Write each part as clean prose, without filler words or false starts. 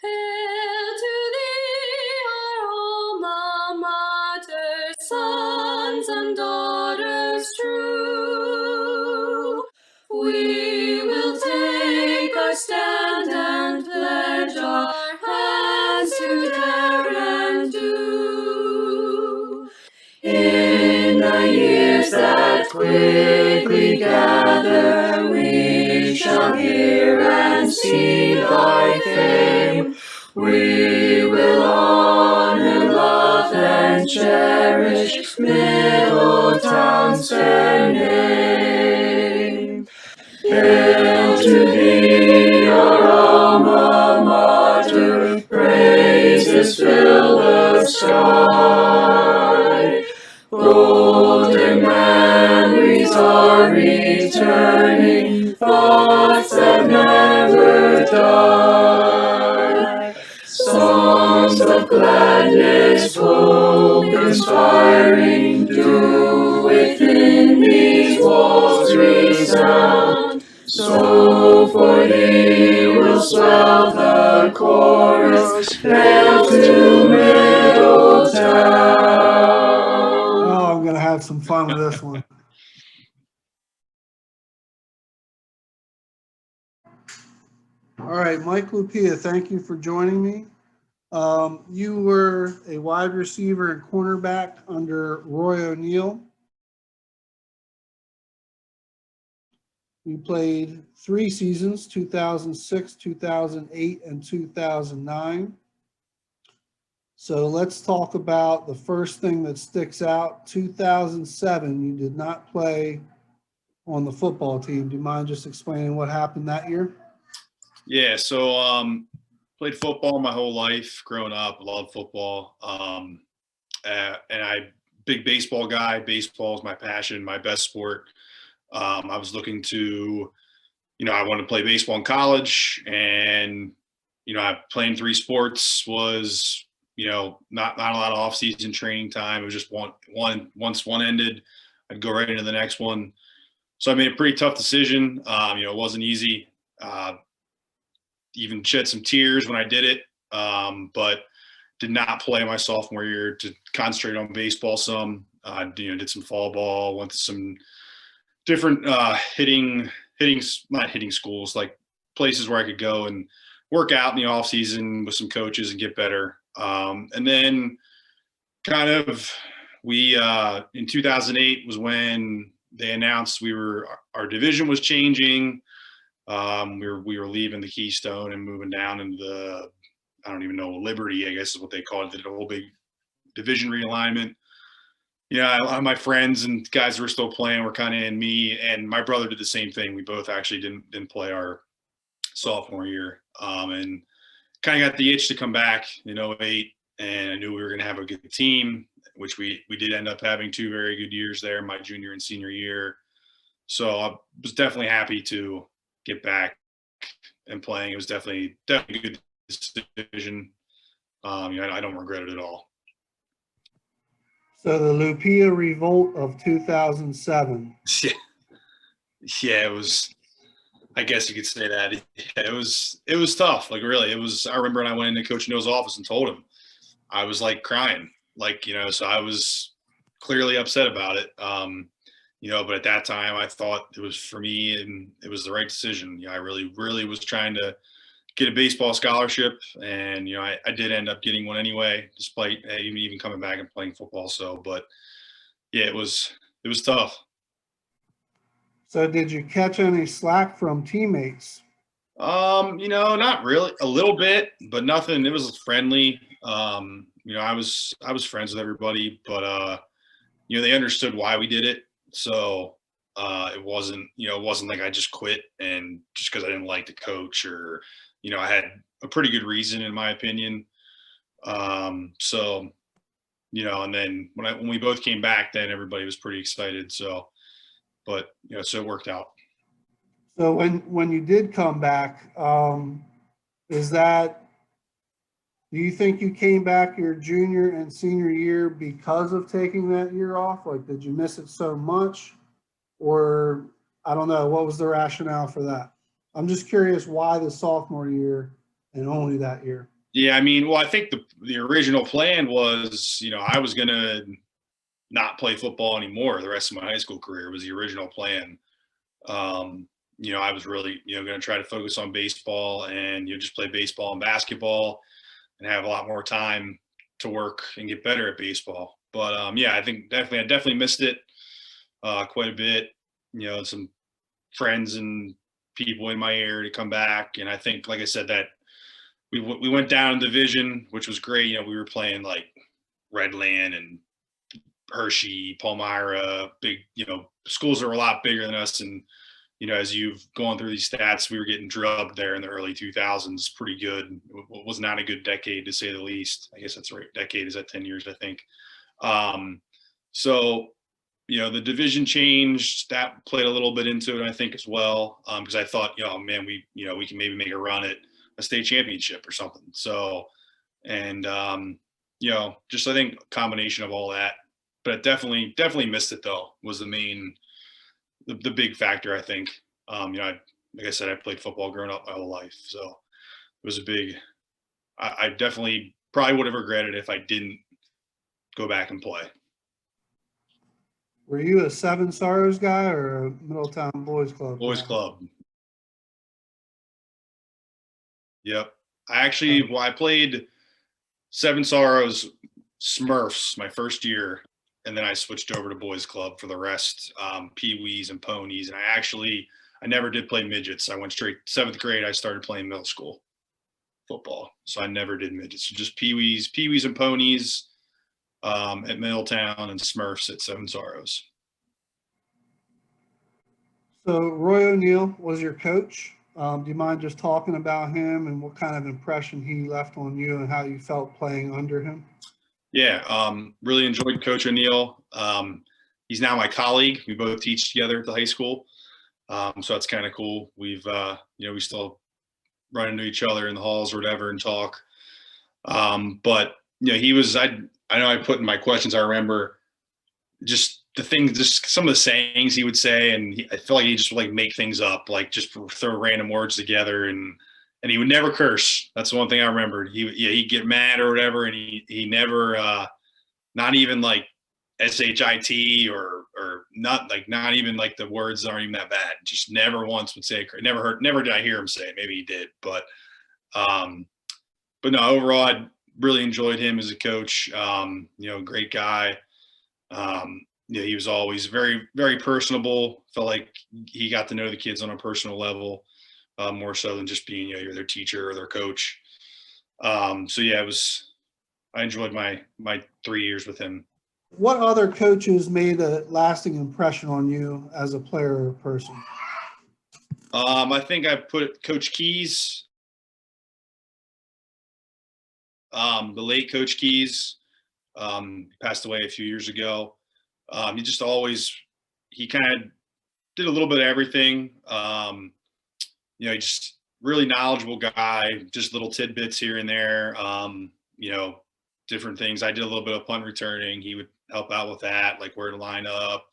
Hail to thee, our alma mater, sons and daughters true. We will take our stand and pledge our hands to dare and do. In the years that quickly gather, we shall hear and see thy fame. We will honor, love, and cherish Middletown's fair name. Hail to thee, our alma mater, praises fill the sky. Golden memories are returning, thoughts that never die. Songs of gladness, hope inspiring, do within these walls resound. So for thee will swell the chorus, hail to Middletown. Oh, I'm going to have some fun with this one. All right, Mike Lupia, thank you for joining me. You were a wide receiver and cornerback under Roy O'Neal. You played 3 seasons, 2006, 2008, and 2009. So let's talk about the first thing that sticks out. 2007, you did not play on the football team. Do you mind just explaining what happened that year? Yeah, so played football my whole life growing up. Loved football. And big baseball guy. Baseball is my passion, my best sport. I was looking to, I wanted to play baseball in college, and playing 3 sports was, not a lot of off-season training time. It was just once one ended, I'd go right into the next one. So I made a pretty tough decision. It wasn't easy. Even shed some tears when I did it, but did not play my sophomore year to concentrate on baseball some. Did some fall ball, went to some different not hitting schools, like places where I could go and work out in the off season with some coaches and get better. And then kind of in 2008 was when they announced our division was changing. We were leaving the Keystone and moving down into the, I don't even know, Liberty, I guess is what they called it. Did a whole big division realignment. A lot of my friends and guys who were still playing were kind of in. Me and my brother did the same thing. We both actually didn't play our sophomore year, and kind of got the itch to come back in 2008. And I knew we were going to have a good team, which we did end up having 2 very good years there, my junior and senior year. So I was definitely happy to get back and playing. It was definitely a good decision. I don't regret it at all. So the Lupia Revolt of 2007. Yeah, it was. I guess you could say that. Yeah, it was tough. Like, really, it was. I remember when I went into Coach No's office and told him, I was like crying, so I was clearly upset about it. But at that time I thought it was for me and it was the right decision. I really, really was trying to get a baseball scholarship, and I did end up getting one anyway, despite even coming back and playing football. So, but yeah, it was tough. So did you catch any slack from teammates? Not really. A little bit, but nothing. It was friendly. I was friends with everybody, but they understood why we did it. So it wasn't like I just quit and just because I didn't like the coach, or I had a pretty good reason in my opinion. So and then when we both came back, then everybody was pretty excited. So, but so it worked out. So when you did come back, do you think you came back your junior and senior year because of taking that year off? Like, did you miss it so much? Or, I don't know, what was the rationale for that? I'm just curious why the sophomore year and only that year. Yeah, I mean, well, I think the original plan was, I was gonna not play football anymore the rest of my high school career was the original plan. Um, I was really, going to try to focus on baseball and just play baseball and basketball and have a lot more time to work and get better at baseball. But yeah, I think I definitely missed it quite a bit. Some friends and people in my area to come back, and I think, like I said, that we went down in division, which was great. We were playing like Redland and Hershey, Palmyra, big, schools are a lot bigger than us. And, as you've gone through these stats, we were getting drubbed there in the early 2000s. Pretty good. It was not a good decade, to say the least. I guess that's right. Decade is at 10 years, I think. So, the division changed. That played a little bit into it, I think, as well. Because I thought, man, we can maybe make a run at a state championship or something. So, and, just I think a combination of all that. But definitely missed it, though, was the big factor, I think. Like I said, I played football growing up my whole life. So it was I definitely probably would have regretted it if I didn't go back and play. Were you a Seven Sorrows guy or a Middletown Boys Club Boys guy? Club. Yep. I played Seven Sorrows Smurfs my first year, and then I switched over to Boys Club for the rest, Pee-wees and ponies. And I never did play midgets. I went straight 7th grade. I started playing middle school football, so I never did midgets. So just Pee-wees and ponies at Middletown, and Smurfs at Seven Sorrows. So Roy O'Neill was your coach. Do you mind just talking about him and what kind of impression he left on you and how you felt playing under him? Yeah, really enjoyed Coach O'Neill. He's now my colleague. We both teach together at the high school. So that's kind of cool. We've, we still run into each other in the halls or whatever and talk. But, I know I put in my questions, I remember just the things, just some of the sayings he would say. And I feel like he just would like make things up, like just throw random words together. And he would never curse. That's the one thing I remembered. He'd get mad or whatever. And he never, not even like shit or not even like the words aren't even that bad. Just never once would say it. Never did I hear him say it. Maybe he did, but no, overall I really enjoyed him as a coach. Great guy. He was always very, very personable. Felt like he got to know the kids on a personal level, more so than just being, you're their teacher or their coach. So yeah, I enjoyed my 3 years with him. What other coaches made a lasting impression on you as a player or person? I think I put Coach Keys, the late Coach Keys, passed away a few years ago. He kind of did a little bit of everything. Just really knowledgeable guy, just little tidbits here and there. Different things. I did a little bit of punt returning. He would help out with that, like where to line up.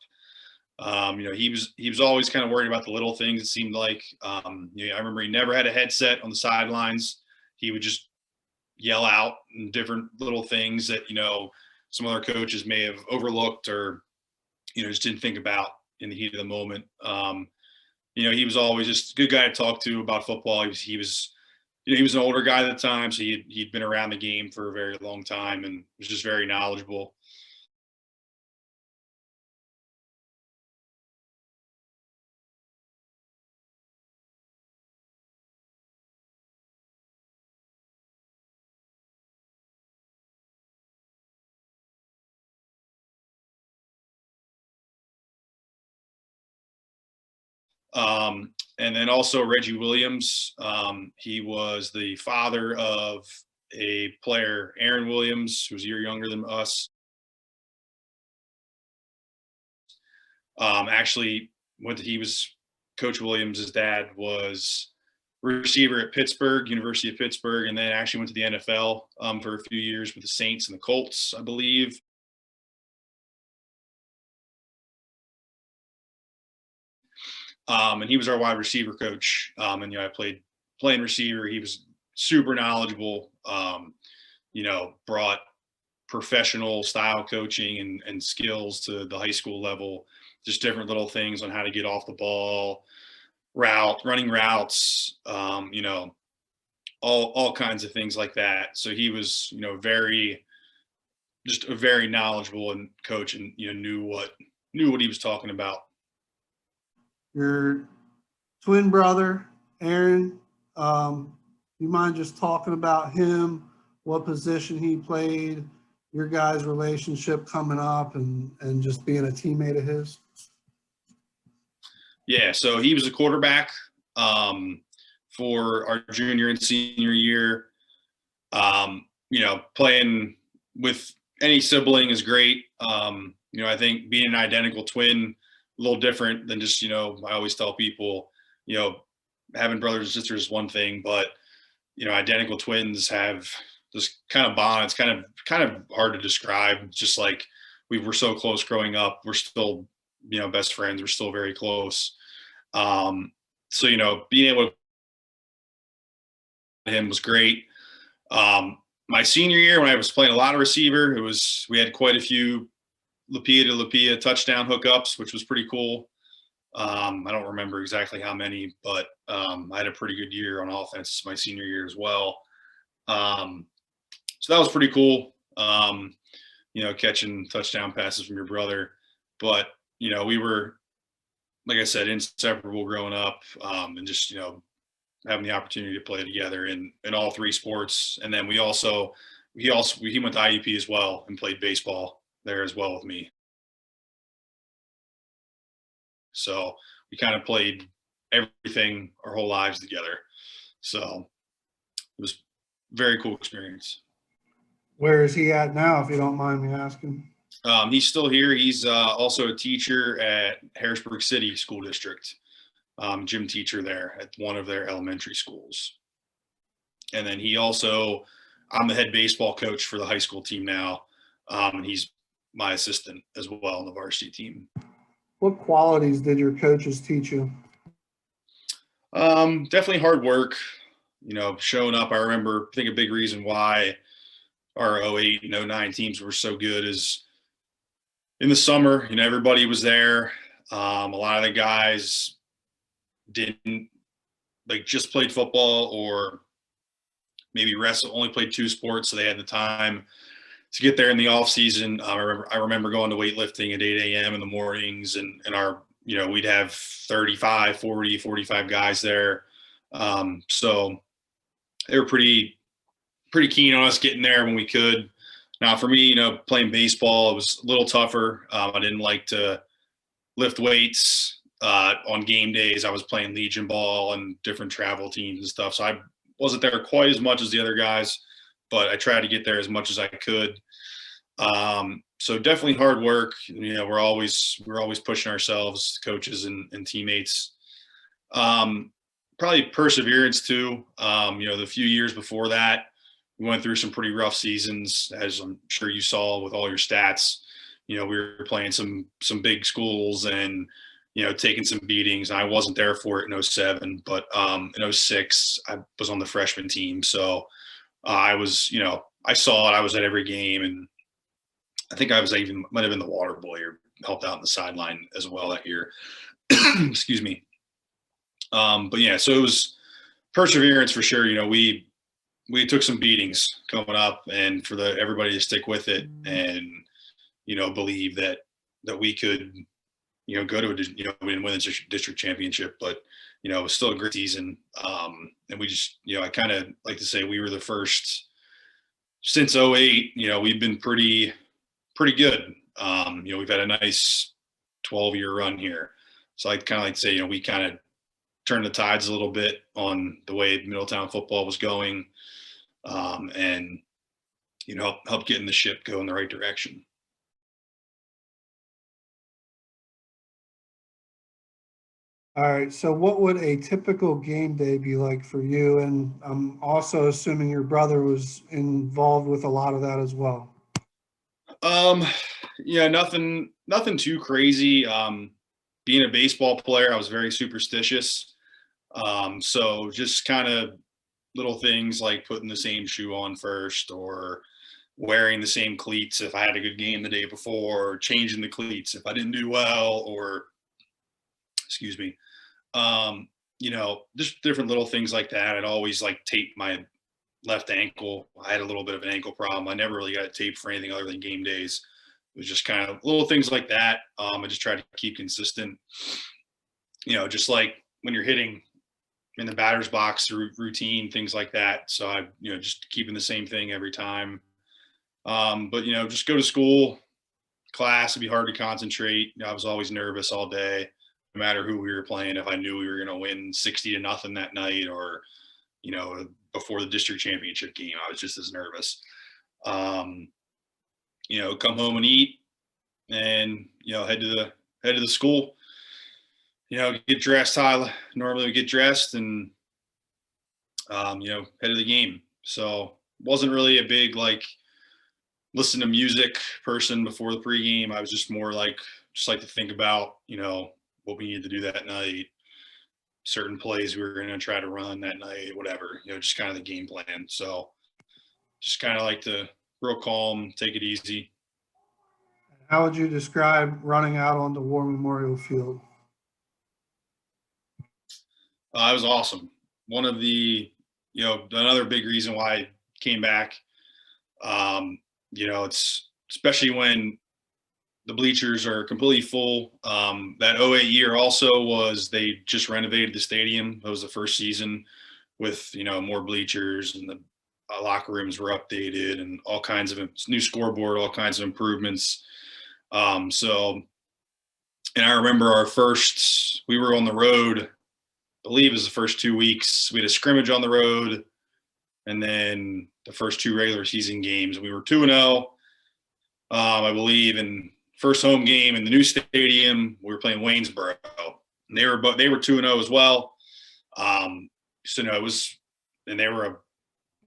He was always kind of worried about the little things, it seemed like. I remember he never had a headset on the sidelines. He would just yell out different little things that, some other coaches may have overlooked or, just didn't think about in the heat of the moment. He was always just a good guy to talk to about football. He was an older guy at the time, so he'd been around the game for a very long time and was just very knowledgeable. And then also Reggie Williams. He was the father of a player, Aaron Williams, who was a year younger than us. Actually, Coach Williams' dad was receiver at Pittsburgh, University of Pittsburgh, and then actually went to the NFL for a few years with the Saints and the Colts, I believe. And he was our wide receiver coach. And I playing receiver. He was super knowledgeable. Brought professional style coaching and skills to the high school level, just different little things on how to get off the ball, running routes, all kinds of things like that. So he was, just a very knowledgeable and coach, and knew what he was talking about. Your twin brother, Aaron, you mind just talking about him, what position he played, your guys' relationship coming up, and just being a teammate of his? Yeah, so he was a quarterback for our junior and senior year. Playing with any sibling is great. I think being an identical twin, a little different than just, I always tell people, having brothers and sisters is one thing, but, identical twins have this kind of bond. It's kind of hard to describe. Just like we were so close growing up. We're still, best friends. We're still very close. So, being able to him was great. My senior year, when I was playing a lot of receiver, we had quite a few Lupia to Lupia touchdown hookups, which was pretty cool. I don't remember exactly how many, but I had a pretty good year on offense my senior year as well. So that was pretty cool. Catching touchdown passes from your brother, but we were, like I said, inseparable growing up, and just having the opportunity to play together in all three sports. And then he went to IUP as well and played baseball there as well with me. So we kind of played everything our whole lives together. So it was a very cool experience. Where is he at now, if you don't mind me asking? He's still here. He's also a teacher at Harrisburg City School District, gym teacher there at one of their elementary schools. And then I'm the head baseball coach for the high school team now. And he's my assistant as well on the varsity team. What qualities did your coaches teach you? Definitely hard work, showing up. I think a big reason why our 08 and 09 teams were so good is in the summer, everybody was there. A lot of the guys didn't just played football, or maybe only played two sports. So they had the time to get there in the off season. I remember going to weightlifting at 8 a.m. in the mornings, and we'd have 35, 40, 45 guys there. So they were pretty keen on us getting there when we could. Now for me, playing baseball, it was a little tougher. I didn't like to lift weights on game days. I was playing Legion ball and different travel teams and stuff. So I wasn't there quite as much as the other guys, but I tried to get there as much as I could. So definitely hard work. We're always pushing ourselves, coaches and teammates. Probably perseverance too. The few years before that, we went through some pretty rough seasons, as I'm sure you saw with all your stats. We were playing some big schools and, taking some beatings. I wasn't there for it in 07, but in 06, I was on the freshman team. So I was, I saw it. I was at every game, and I think I might have been the water boy or helped out on the sideline as well that year. Excuse me. But yeah, so it was perseverance for sure. We took some beatings coming up, and for everybody to stick with it and, believe that we could, go to we didn't win the district championship, but, it was still a great season. And we just, I kind of like to say we were the first since 08, we've been pretty good. We've had a nice 12-year run here. So I kind of like to say, we kind of turned the tides a little bit on the way Middletown football was going. And help getting the ship go in the right direction. All right. So what would a typical game day be like for you? And I'm also assuming your brother was involved with a lot of that as well. Nothing too crazy. Being a baseball player, I was very superstitious. So just kind of little things like putting the same shoe on first, or wearing the same cleats if I had a good game the day before, or changing the cleats if I didn't do well, or excuse me, just different little things like that. I'd always like tape my left ankle. I had a little bit of an ankle problem. I never really got taped for anything other than game days. It was just kind of little things like that. I just tried to keep consistent, just like when you're hitting in the batter's box through routine, things like that. So I, just keeping the same thing every time. But just go to school, class, it'd be hard to concentrate. I was always nervous all day, no matter who we were playing. If I knew we were going to win 60-0 that night, or, before the district championship game, I was just as nervous. Come home and eat, and, head to the school, get dressed. Normally we get dressed and, head to the game. So wasn't really a big, listen to music person before the pregame. I was just more like to think about, what we needed to do that night, certain plays we were going to try to run that night, whatever, just kind of the game plan. So just kind of like to real calm, take it easy. How would you describe running out onto War Memorial Field? It was awesome. One of the, another big reason why I came back, it's especially when the bleachers are completely full. That 08 year also they just renovated the stadium. It was the first season with, more bleachers, and the locker rooms were updated, and all kinds of new scoreboard, all kinds of improvements. And I remember we were on the road, I believe it was the first 2 weeks. We had a scrimmage on the road, and then the first 2 regular season games, we were 2-0, I believe. And first home game in the new stadium, we were playing Waynesboro, and they were 2-0 as well. It was, and they were a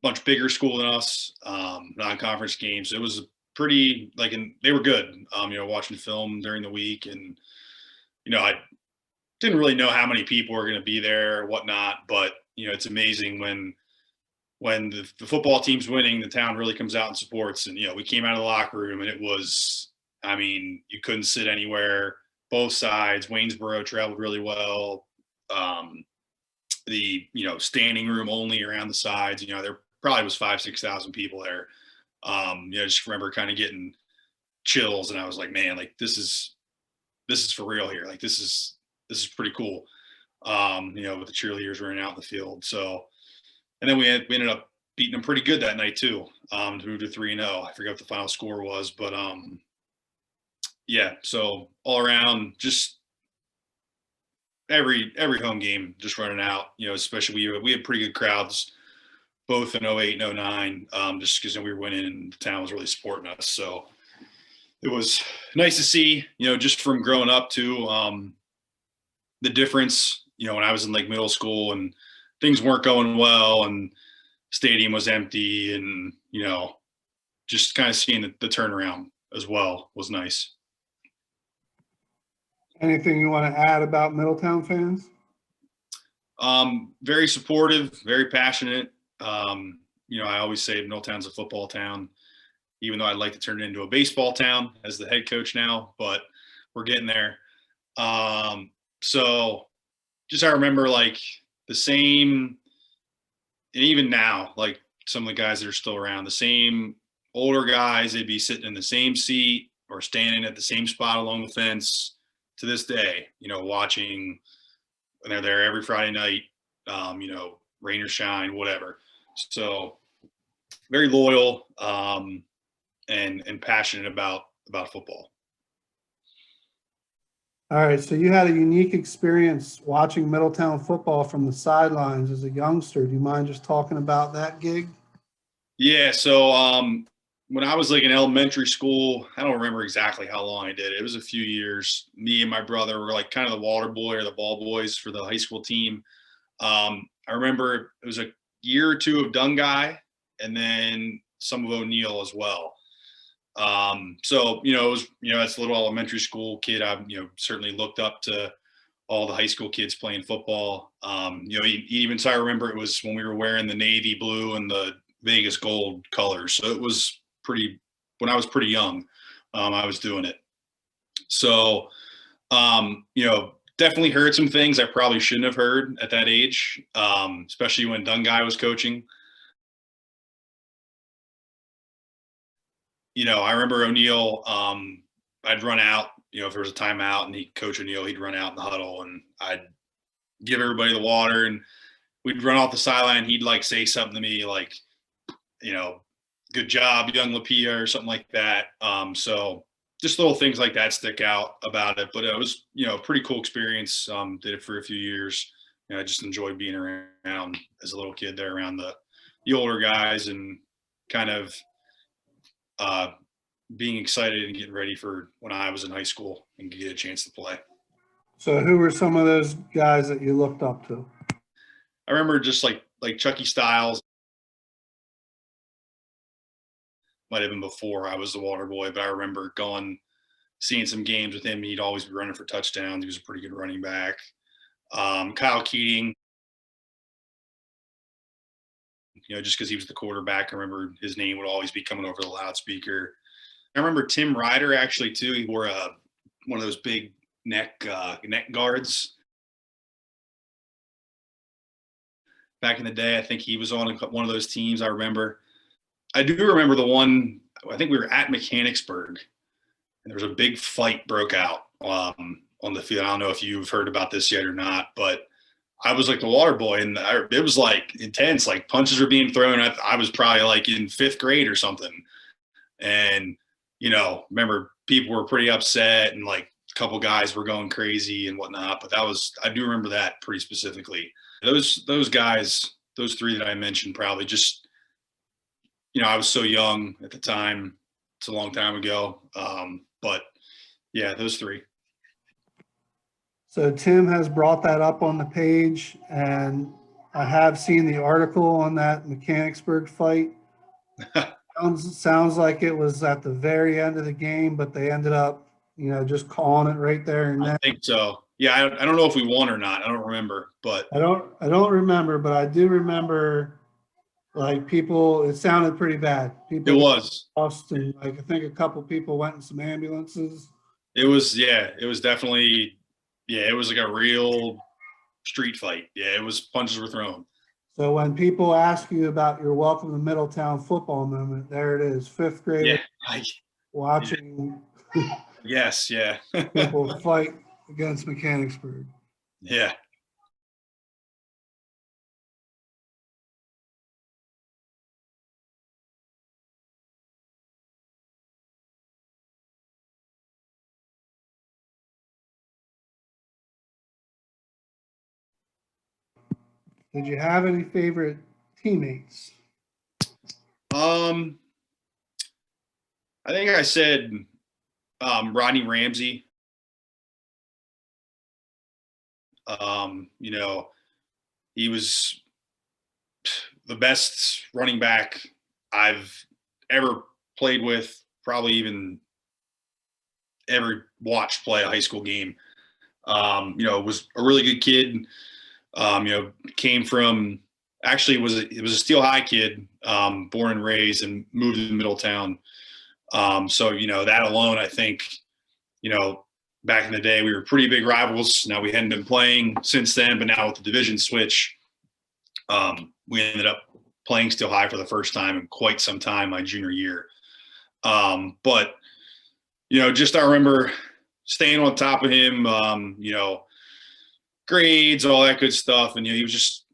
much bigger school than us, non-conference games. So it was pretty and they were good. Watching film during the week, and I didn't really know how many people were going to be there or whatnot, but it's amazing when the football team's winning, the town really comes out and supports. And we came out of the locker room, and it was, you couldn't sit anywhere. Both sides. Waynesboro traveled really well. The standing room only around the sides. There probably was 5,000-6,000 people there. I just remember kind of getting chills, and I was like, man, this is for real here. This is pretty cool. With the cheerleaders running out in the field. So, and then we ended up beating them pretty good that night too. To move to 3-0. I forget what the final score was, but yeah. So all around, just every home game, just running out. Especially we had pretty good crowds, both in 08 and 09, just because we were winning and the town was really supporting us. So it was nice to see, just from growing up too, the difference, when I was in middle school and things weren't going well and stadium was empty, and, just kind of seeing the turnaround as well was nice. Anything you want to add about Middletown fans? Very supportive, very passionate. I always say Middletown's a football town, even though I'd like to turn it into a baseball town as the head coach now, but we're getting there. So just I remember the same, and even now, some of the guys that are still around, the same older guys, they'd be sitting in the same seat or standing at the same spot along the fence to this day, watching, and they're there every Friday night, rain or shine, whatever. So very loyal, and passionate about football. All right, so you had a unique experience watching Middletown football from the sidelines as a youngster. Do you mind just talking about that gig? Yeah, so when I was in elementary school, I don't remember exactly how long I did it. It was a few years. Me and my brother were kind of the water boy or the ball boys for the high school team. I remember it was a year or two of Dungai, and then some of O'Neill as well. So, it was, as a little elementary school kid, I, certainly looked up to all the high school kids playing football. Even so, I remember it was when we were wearing the navy blue and the Vegas gold colors. So it was when I was pretty young, I was doing it. So, definitely heard some things I probably shouldn't have heard at that age, especially when Dungai was coaching. I remember O'Neal, I'd run out, if there was a timeout and Coach O'Neal, he'd run out in the huddle and I'd give everybody the water and we'd run off the sideline. He'd like say something to me like, good job, young Lupia or something like that. So just little things like that stick out about it, but it was, a pretty cool experience. Did it for a few years. I just enjoyed being around as a little kid there around the older guys and kind of, being excited and getting ready for when I was in high school and get a chance to play. So who were some of those guys that you looked up to? I remember just like Chucky Styles. Might have been before I was the water boy, but I remember seeing some games with him. He'd always be running for touchdowns. He was a pretty good running back. Kyle Keating, just because he was the quarterback, I remember his name would always be coming over the loudspeaker. I remember Tim Ryder actually too. He wore one of those big neck guards. Back in the day, I think he was on one of those teams. I do remember the one. I think we were at Mechanicsburg, and there was a big fight broke out on the field. I don't know if you've heard about this yet or not, but I was like the water boy, and it was like intense. Like punches were being thrown. I was probably like in 5th grade or something, and remember people were pretty upset and like a couple guys were going crazy and whatnot. But I do remember that pretty specifically. Those guys, those 3 that I mentioned, probably just, I was so young at the time. It's a long time ago. But yeah, those 3. So Tim has brought that up on the page, and I have seen the article on that Mechanicsburg fight. Sounds like it was at the very end of the game, but they ended up, just calling it right there and then. I think so. Yeah, I don't know if we won or not. I don't remember, but I don't remember, but I do remember like people. It sounded pretty bad. People it was. lost, and like I think a couple people went in some ambulances. It was definitely, it was like a real street fight. Yeah, it was punches were thrown. So when people ask you about your welcome to Middletown football moment, there it is, 5th grade watching yes, yeah. people fight against Mechanicsburg. Yeah. Did you have any favorite teammates? I think I said Rodney Ramsey. He was the best running back I've ever played with, probably even ever watched play a high school game. Was a really good kid. Came from actually it was a Steel High kid, born and raised and moved to Middletown. So that alone, I think, back in the day we were pretty big rivals. Now we hadn't been playing since then, but now with the division switch, we ended up playing Steel High for the first time in quite some time, my junior year. But just I remember staying on top of him, grades, all that good stuff. And, he was just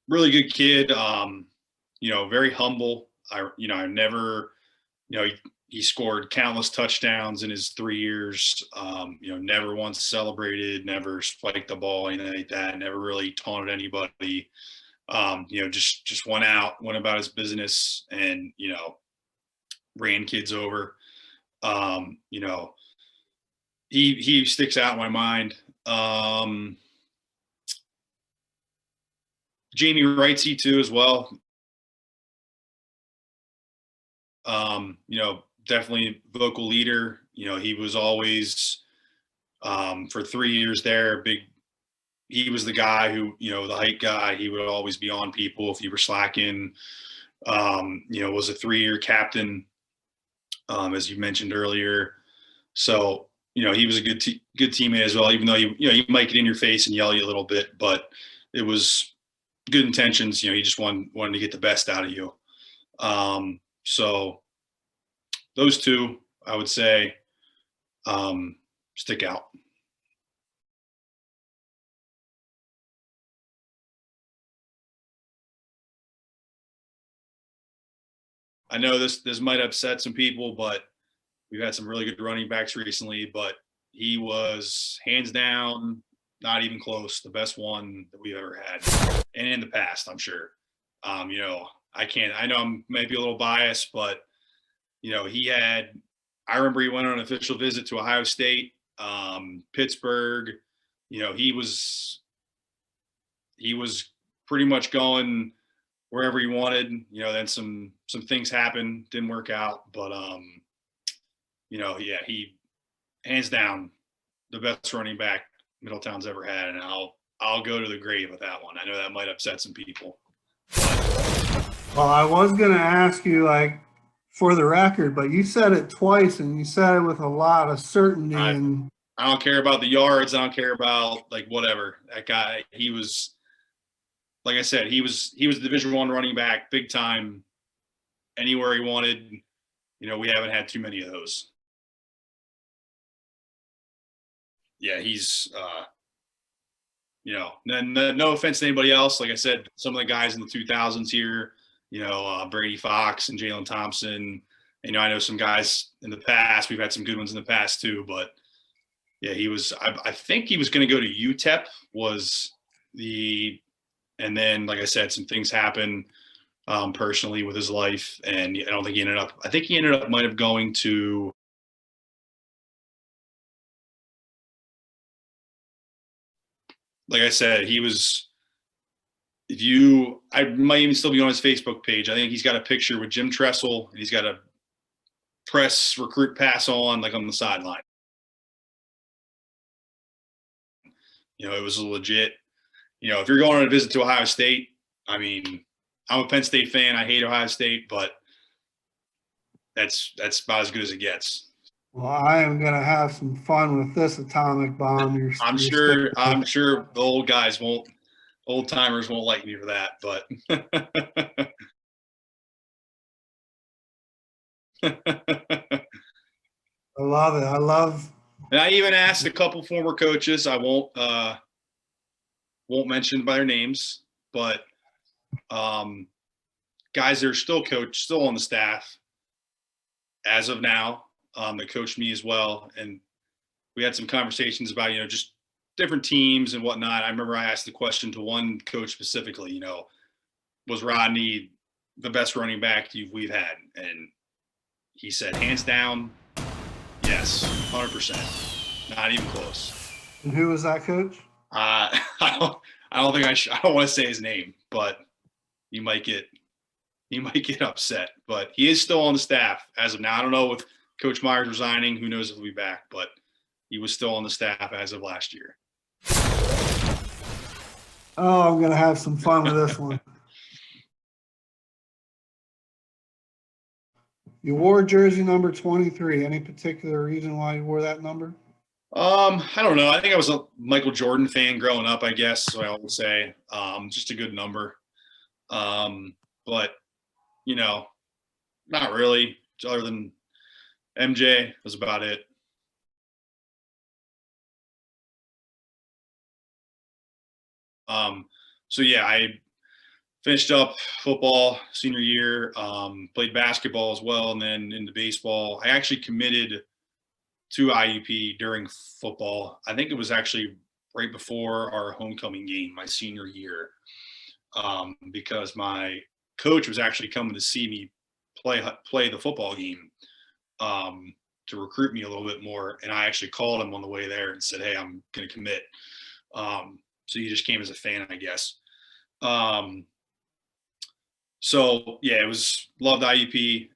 really good kid, very humble. I never, he scored countless touchdowns in his 3 years, never once celebrated, never spiked the ball, anything like that, never really taunted anybody. Just went about his business and, ran kids over. He sticks out in my mind. Jamie Wrightsy too, as well. Definitely vocal leader. He was always, for 3 years there, a big he was the guy who, the height guy. He would always be on people if you were slacking. Was a 3-year captain, as you mentioned earlier. So, he was a good teammate as well, even though he might get in your face and yell at you a little bit, but it was good intentions. He just wanted to get the best out of you. So those two, I would say, stick out. I know this might upset some people, but we've had some really good running backs recently, but he was hands down, not even close, the best one that we've ever had. And in the past, I'm sure. I know I'm maybe a little biased, but I remember he went on an official visit to Ohio State, Pittsburgh. He was pretty much going wherever he wanted. Then some things happened, didn't work out, but he hands down the best running back Middletown's ever had, and I'll go to the grave with that one. I know that might upset some people. Well, I was going to ask you, for the record, but you said it twice, and you said it with a lot of certainty. I don't care about the yards. I don't care about whatever. That guy, he was, like I said, he was Division I running back, big time, anywhere he wanted. We haven't had too many of those. Yeah, he's, no offense to anybody else. Like I said, some of the guys in the 2000s here, Brady Fox and Jalen Thompson. I know some guys in the past. We've had some good ones in the past too, but yeah, he was. I think he was going to go to UTEP. And then, like I said, some things happened personally with his life, and I don't think he ended up. I think he ended up might have going to. Like I said, he was. I might even still be on his Facebook page. I think he's got a picture with Jim Tressel, and he's got a press recruit pass on on the sideline. It was a legit. If you're going on a visit to Ohio State, I mean, I'm a Penn State fan. I hate Ohio State, but that's about as good as it gets. Well, I am going to have some fun with this atomic bomb. I'm sure the old timers won't like me for that, but I love it. And I even asked a couple former coaches. I won't mention by their names, but guys that are still on the staff as of now, that coached me as well. And we had some conversations about, just different teams and whatnot. I remember I asked the question to one coach specifically, was Rodney the best running back we've had? And he said, hands down, yes, 100%, not even close. And who was that coach? I don't think I don't want to say his name, but he might get upset. But he is still on the staff as of now. I don't know, with Coach Myers resigning, who knows if he'll be back, but he was still on the staff as of last year. Oh, I'm going to have some fun with this one. You wore jersey number 23. Any particular reason why you wore that number? I don't know. I think I was a Michael Jordan fan growing up, I guess. So I would say, just a good number. But not really. Other than MJ, was about it. So yeah, I finished up football senior year, played basketball as well, and then into baseball. I actually committed to IUP during football. I think it was actually right before our homecoming game, my senior year, because my coach was actually coming to see me play the football game, to recruit me a little bit more. And I actually called him on the way there and said, hey, I'm going to commit. So he just came as a fan, I guess. So yeah, loved IUP,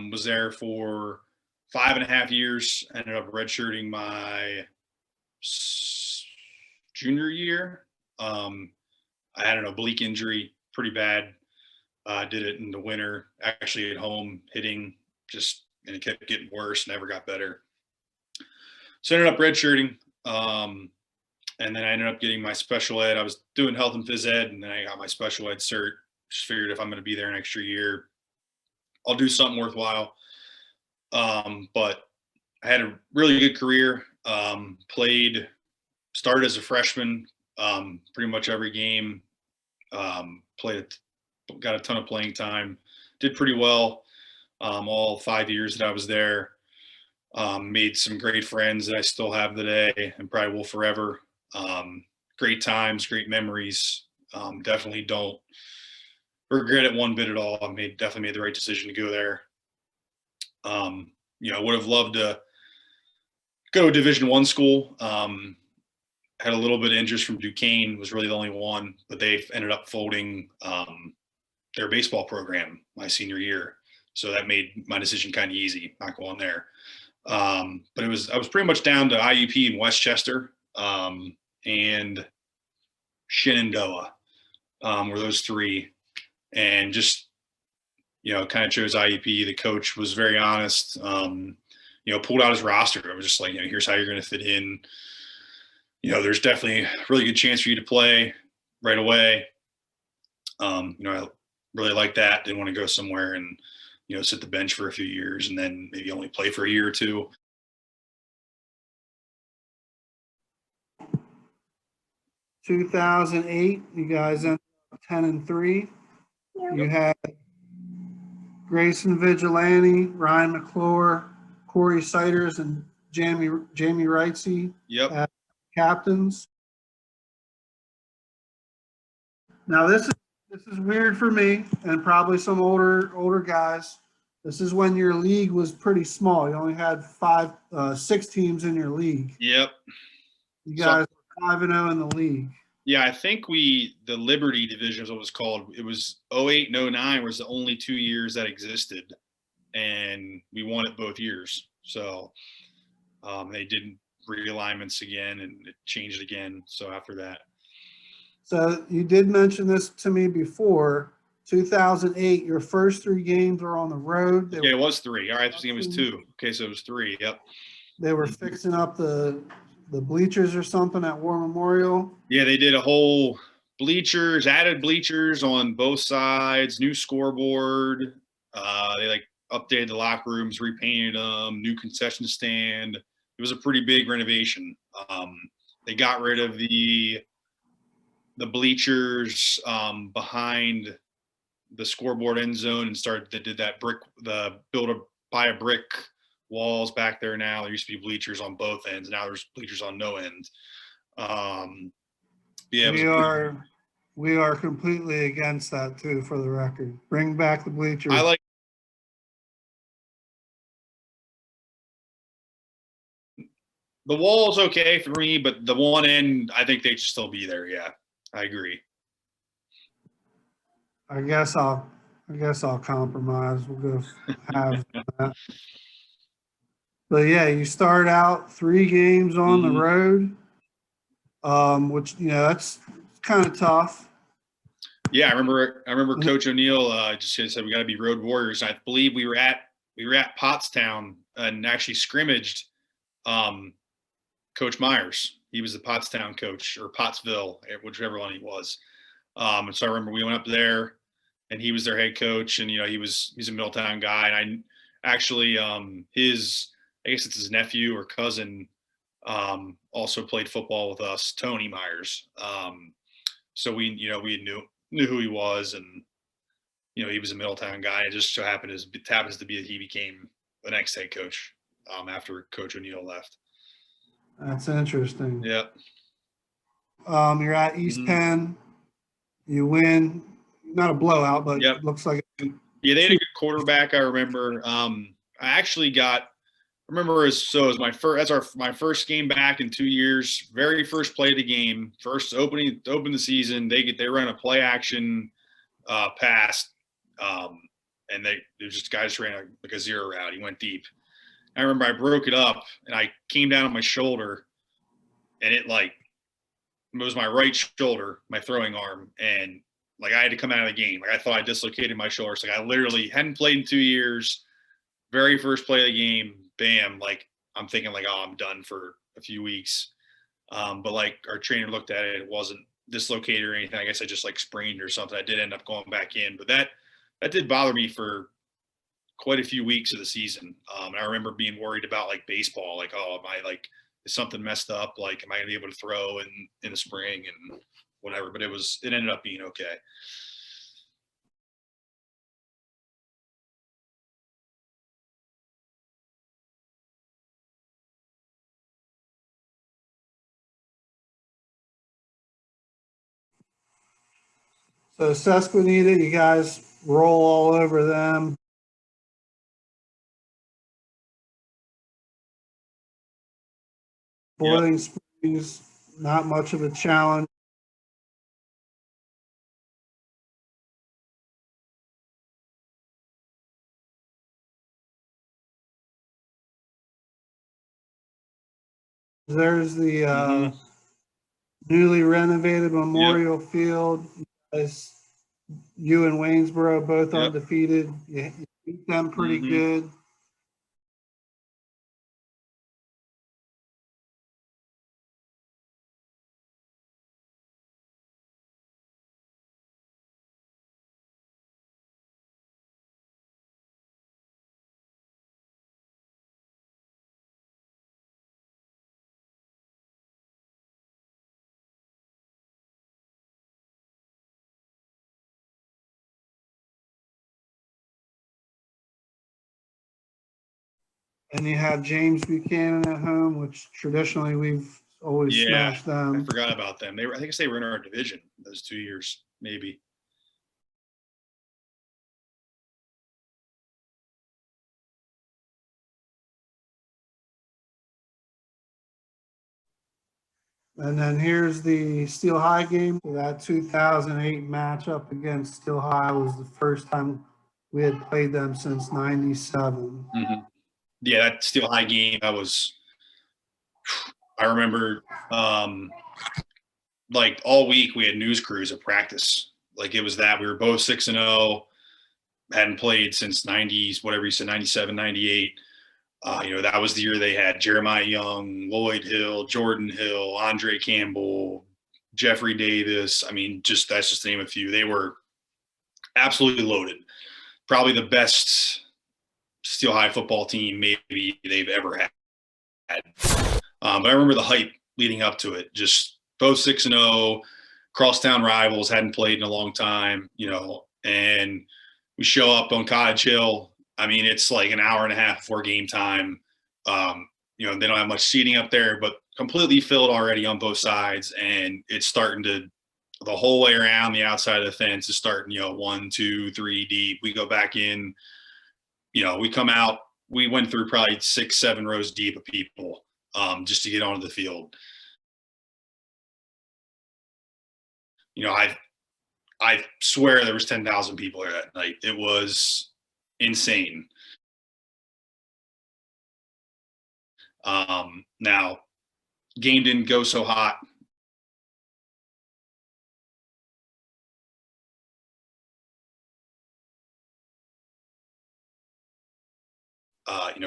was there for 5.5 years, ended up redshirting my junior year. I had an oblique injury, pretty bad. Did it in the winter, actually at home, hitting and it kept getting worse, never got better. So I ended up redshirting. And then I ended up getting my special ed. I was doing health and phys ed, and then I got my special ed cert. Just figured if I'm going to be there an extra year, I'll do something worthwhile. But I had a really good career. Started as a freshman, pretty much every game. Got a ton of playing time. Did pretty well all 5 years that I was there. Made some great friends that I still have today and probably will forever. Great times, great memories. Definitely don't regret it one bit at all. Definitely made the right decision to go there. Would have loved to go to a Division I school. Had a little bit of interest from Duquesne, was really the only one, but they ended up folding their baseball program my senior year. So that made my decision kind of easy, not going there. But I was pretty much down to IUP in Westchester and Shenandoah were those three, and just kind of chose IUP. The coach was very honest. Pulled out his roster. I was just like, here's how you're going to fit in. There's definitely a really good chance for you to play right away. I really liked that. Didn't want to go somewhere and sit the bench for a few years and then maybe only play for a year or two. In 2008, you guys ended up 10-3. You had Grayson Vigilante, Ryan McClure, Corey Siders, and Jamie Wrightsey as captains. Now this is weird for me and probably some older guys. This is when your league was pretty small. You only had 6 teams in your league. Yep. You guys were 5-0 in the league. Yeah, I think the Liberty division is what it was called. It was 08 and 09 was the only 2 years that existed, and we won it both years. So they did realignments again, and it changed again. So after that. So you did mention this to me before. 2008, your first 3 games were on the road. It was 3. All right, this game was 2. Okay, so it was 3. Yep. They were fixing up the bleachers or something at War Memorial. Yeah, they did a whole added bleachers on both sides, new scoreboard. They updated the locker rooms, repainted them, new concession stand. It was a pretty big renovation. They got rid of the bleachers behind the scoreboard end zone and did that buy a brick walls back there now. There used to be bleachers on both ends. Now there's bleachers on no end. We are completely against that too, for the record. Bring back the bleachers. I like the wall's okay for me, but the one end, I think they should still be there. Yeah, I agree. I guess I'll compromise. We'll go have that. But yeah, you start out 3 games on the road, which that's kind of tough. Yeah, I remember Coach O'Neill just said we got to be road warriors. I believe we were at Pottstown and actually scrimmaged Coach Myers. He was the Pottstown coach, or Pottsville, whichever one he was. And so I remember we went up there, and he was their head coach, and he's a Middletown guy, and I actually I guess it's his nephew or cousin, also played football with us, Tony Myers. So we knew who he was, and he was a Middletown guy. It just so happens to be that he became the next head coach after Coach O'Neill left. That's interesting. Yeah. You're at East Penn. You win, not a blowout, but it looks like. Yeah, they had a good quarterback. I remember. My first game back in 2 years. Very first play of the game, first to open the season. They run a play action pass, and there's just guys ran a zero route. He went deep. I remember I broke it up and I came down on my shoulder, and it was my right shoulder, my throwing arm, and like I had to come out of the game. Like I thought I dislocated my shoulder. So like I literally hadn't played in 2 years. Very first play of the game, bam! Like I'm thinking like, oh, I'm done for a few weeks. But like our trainer looked at it, it wasn't dislocated or anything. I guess I just like sprained or something. I did end up going back in, but that did bother me for quite a few weeks of the season. And I remember being worried about like baseball, like, oh, am I like, is something messed up? Like, am I gonna be able to throw in the spring and whatever? But it ended up being okay. So Susquehanna, you guys roll all over them. Boiling Springs, not much of a challenge. There's the newly renovated Memorial Field. You and Waynesboro both undefeated. You beat them pretty good. And you have James Buchanan at home, which traditionally we've always smashed them. I forgot about them. I think they were in our division those 2 years, maybe. And then here's the Steel High game. That 2008 matchup against Steel High was the first time we had played them since '97. Yeah, that Steel High game, I remember like all week we had news crews at practice. Like it was that we were both 6-0, hadn't played since 90s, whatever you said, 97, 98. That was the year they had Jeremiah Young, Lloyd Hill, Jordan Hill, Andre Campbell, Jeffrey Davis. I mean, that's just to name a few. They were absolutely loaded. Probably the best Steel High football team maybe they've ever had. But I remember the hype leading up to it. Just both 6-0, crosstown rivals, hadn't played in a long time, and we show up on Cottage Hill. I mean, it's like an hour and a half before game time. They don't have much seating up there, but completely filled already on both sides. And it's starting the whole way around the outside of the fence is starting, 1, 2, 3 deep. We go back in, we come out, we went through probably 6, 7 rows deep of people just to get onto the field. I swear there was 10,000 people there that night. It was insane. Now, game didn't go so hot.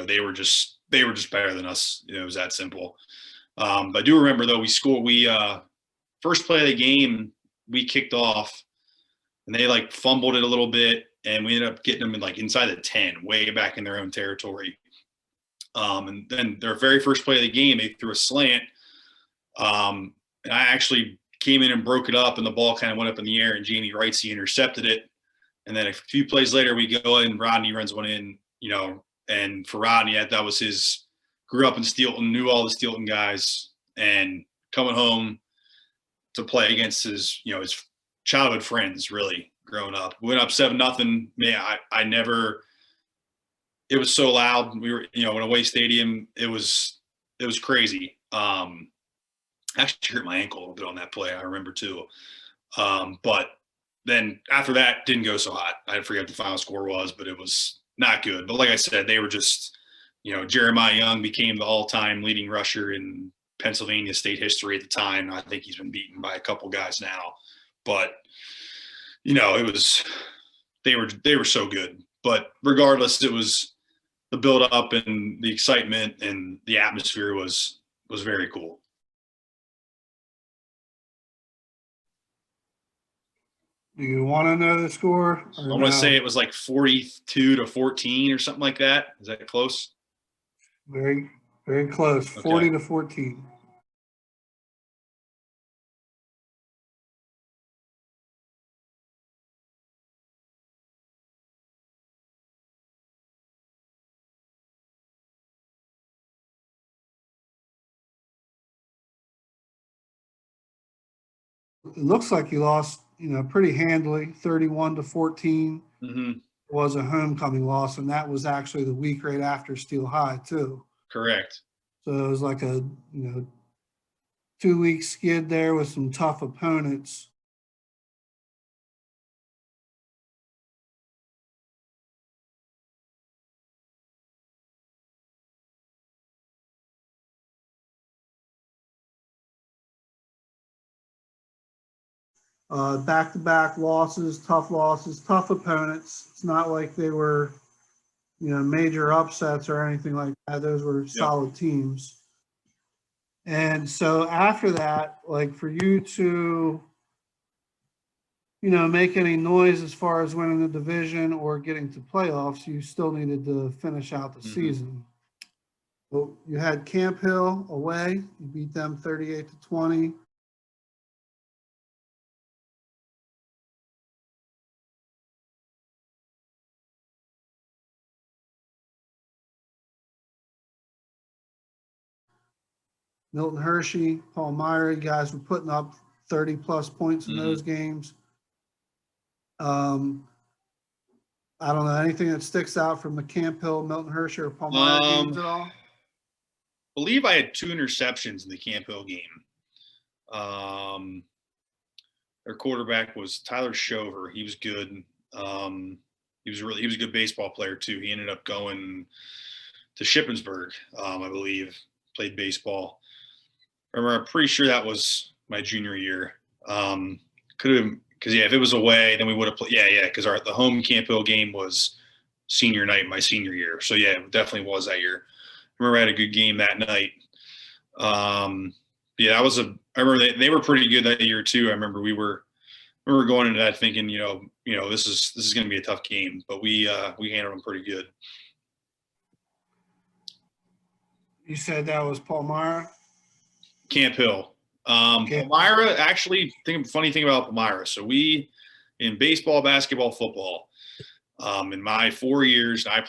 They were just better than us. It was that simple. But I do remember though, we first play of the game, we kicked off and they like fumbled it a little bit and we ended up getting them in like inside the 10, way back in their own territory. And then their very first play of the game, they threw a slant. And I actually came in and broke it up and the ball kind of went up in the air and Jamie Wrightsey intercepted it. And then a few plays later, we go in, Rodney runs one in, and for Rodney, that was grew up in Steelton, knew all the Steelton guys, and coming home to play against his childhood friends, really, growing up. We went up 7-0. Man, I never – it was so loud. We were, in away stadium. It was crazy. Actually hurt my ankle a little bit on that play, I remember too. But then after that, didn't go so hot. I forget what the final score was, but it was not good. But like I said, they were just, Jeremiah Young became the all-time leading rusher in Pennsylvania state history at the time. I think he's been beaten by a couple guys now, but it was they were so good. But regardless, it was the build up and the excitement and the atmosphere was very cool. Do you want to know the score? I want to say it was like 42-14 or something like that. Is that close? Very, very close. Okay. 40-14. It looks like you lost, pretty handily, 31-14. Mm-hmm. Was a homecoming loss, and that was actually the week right after Steel High too. Correct. So it was like a 2-week skid there with some tough opponents. Back-to-back losses, tough opponents. It's not like they were, major upsets or anything like that. Those were solid teams. And so after that, like for you to, make any noise as far as winning the division or getting to playoffs, you still needed to finish out the season. Well, you had Camp Hill away. You beat them 38-20. Milton Hershey, Palmyra, you guys were putting up 30-plus points in those games. I don't know, anything that sticks out from the Camp Hill, Milton Hershey, or Palmyra games at all? I believe I had 2 interceptions in the Camp Hill game. Their quarterback was Tyler Shover. He was good. He was a good baseball player too. He ended up going to Shippensburg, I believe, played baseball. I'm pretty sure that was my junior year. Could have, because if it was away, then we would have played. Yeah, because the home Camp Hill game was senior night, my senior year. So yeah, it definitely was that year. I remember I had a good game that night. Yeah, I remember they were pretty good that year too. I remember we were going into that thinking, this is going to be a tough game, but we handled them pretty good. You said that was Palmyra? Camp Hill. Palmyra, actually, funny thing about Palmyra. So we, in baseball, basketball, football, in my 4 years, I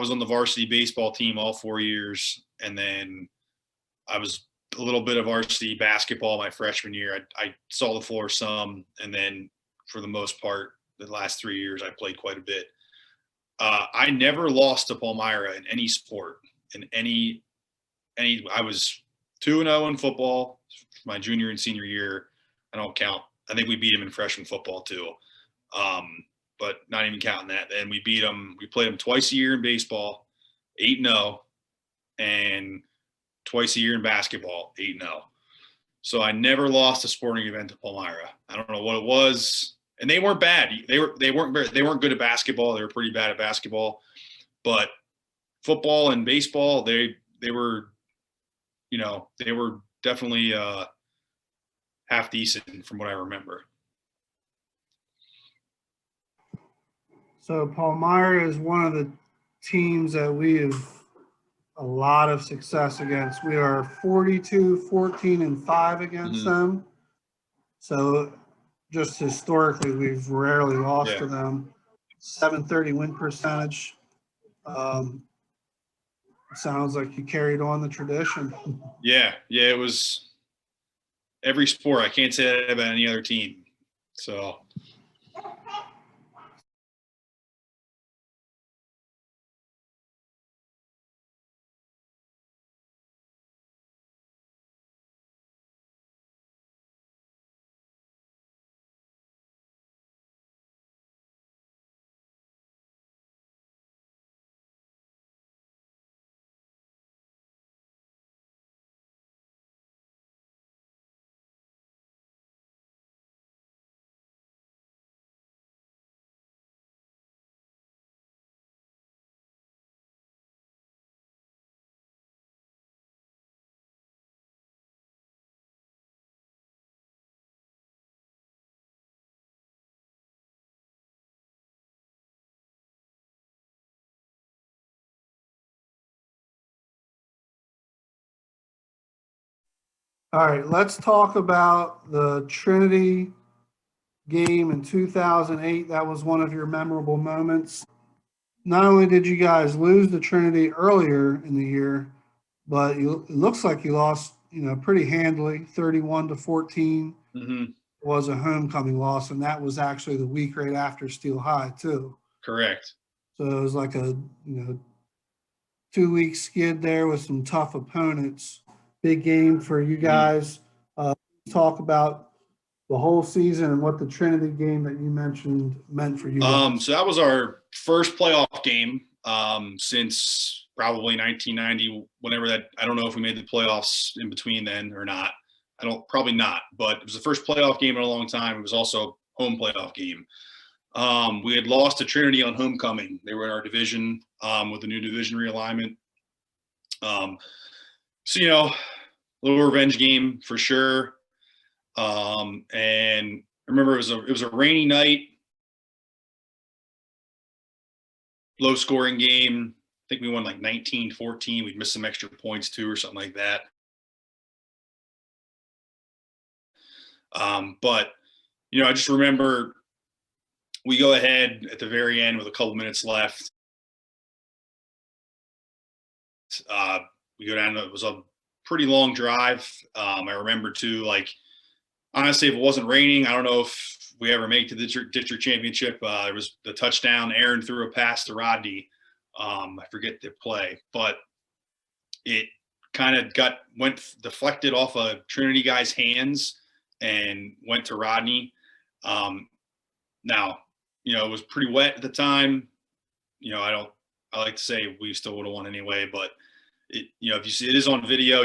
was on the varsity baseball team all 4 years. And then I was a little bit of varsity basketball my freshman year. I saw the floor some. And then for the most part, the last 3 years, I played quite a bit. I never lost to Palmyra in any sport, I was 2-0 in football my junior and senior year. I don't count. I think we beat them in freshman football too. But not even counting that. Then we beat them. We played them twice a year in baseball, 8-0, and twice a year in basketball, 8-0. So I never lost a sporting event to Palmyra. I don't know what it was. And they weren't bad. They weren't good at basketball. They were pretty bad at basketball. But football and baseball, they were definitely half decent from what I remember. So Palmyra is one of the teams that we have a lot of success against. We are 42-14-5 against them. So just historically, we've rarely lost to them. 730 win percentage. Sounds like you carried on the tradition. Yeah, it was every sport. I can't say that about any other team. So All right, let's talk about the Trinity game in 2008. That was one of your memorable moments. Not only did you guys lose to Trinity earlier in the year, but it looks like you lost, pretty handily, 31-14 Mm-hmm. was a homecoming loss, and that was actually the week right after Steel High too. Correct. So it was like a 2-week skid there with some tough opponents. Big game for you guys. Talk about the whole season and what the Trinity game that you mentioned meant for you guys. So that was our first playoff game since probably 1990, whenever that. I don't know if we made the playoffs in between then or not. Probably not, but it was the first playoff game in a long time. It was also home playoff game. We had lost to Trinity on homecoming. They were in our division with the new division realignment. So, a little revenge game for sure. And I remember it was a rainy night, low scoring game. I think we won like 19-14. We'd missed some extra points too, or something like that. But I just remember we go ahead at the very end with a couple minutes left. We go down. It was a pretty long drive. I remember too, like, honestly, if it wasn't raining, I don't know if we ever make it to the district championship. There was the touchdown. Aaron threw a pass to Rodney. I forget the play, but it kind of went deflected off a Trinity guy's hands and went to Rodney. Now, it was pretty wet at the time. I like to say we still would have won anyway, but if you see it is on video,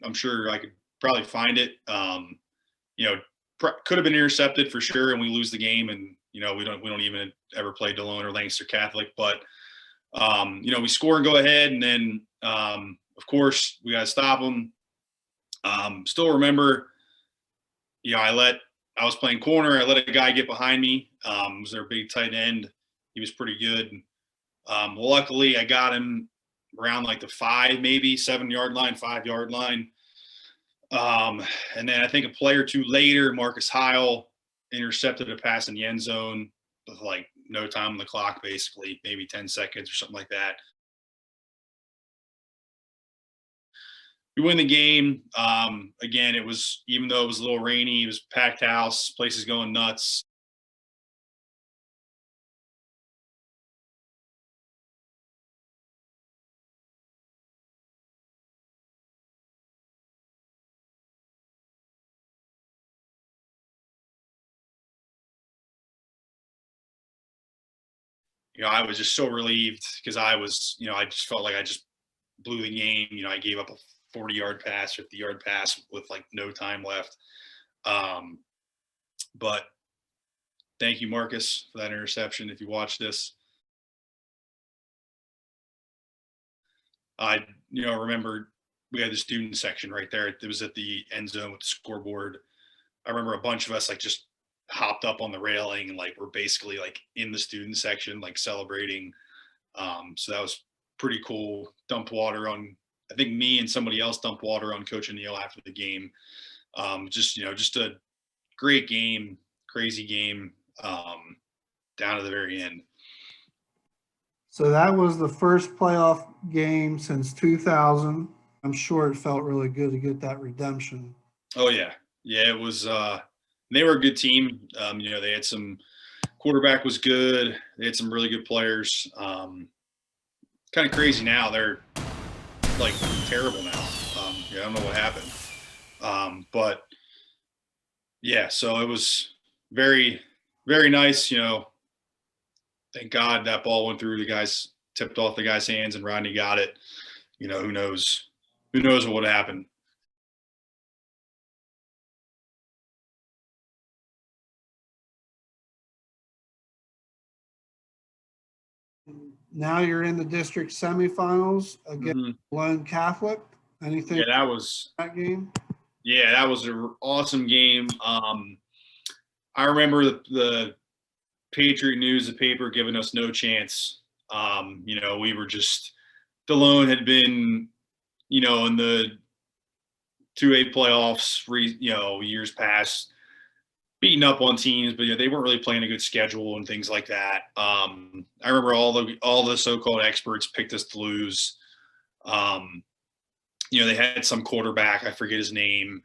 I'm sure I could probably find it. Could have been intercepted for sure, and we lose the game, and we don't even ever play Delone or Lancaster Catholic, but we score and go ahead, and then of course we got to stop them. Still remember, I was playing corner. I let a guy get behind me. Was their big tight end. He was pretty good. Luckily, I got him around like the 7-yard line, 5-yard line. And then I think a play or two later, Marcus Heil intercepted a pass in the end zone with like no time on the clock, basically, maybe 10 seconds or something like that. We win the game. Again, even though it was a little rainy, it was packed house, places going nuts. I was just so relieved because I just felt like I just blew the game. I gave up a 40-yard pass, 50-yard pass with like no time left. But thank you, Marcus, for that interception. If you watch this, I remember we had the student section right there. It was at the end zone with the scoreboard. I remember a bunch of us like just hopped up on the railing and like we're basically like in the student section like celebrating. So that was pretty cool. Dumped water on, I think me and somebody else dumped water on Coach O'Neill after the game. Just a great game, crazy game, down to the very end. So that was the first playoff game since 2000. I'm sure it felt really good to get that redemption. Oh yeah. Yeah, it was, they were a good team. They had some quarterback was good. They had some really good players. Kind of crazy now. They're like terrible now. I don't know what happened. But yeah, so it was very, very nice. Thank God that ball went through the guys, tipped off the guy's hands, and Rodney got it. Who knows what would happen. Now you're in the district semifinals against Lone Catholic. Anything? Yeah, that was that game. Yeah, that was an awesome game. I remember the Patriot News, the paper, giving us no chance. We were just, Delone had been, in the 2A playoffs, years past, beating up on teams, but they weren't really playing a good schedule and things like that. I remember all the so-called experts picked us to lose. They had some quarterback, I forget his name.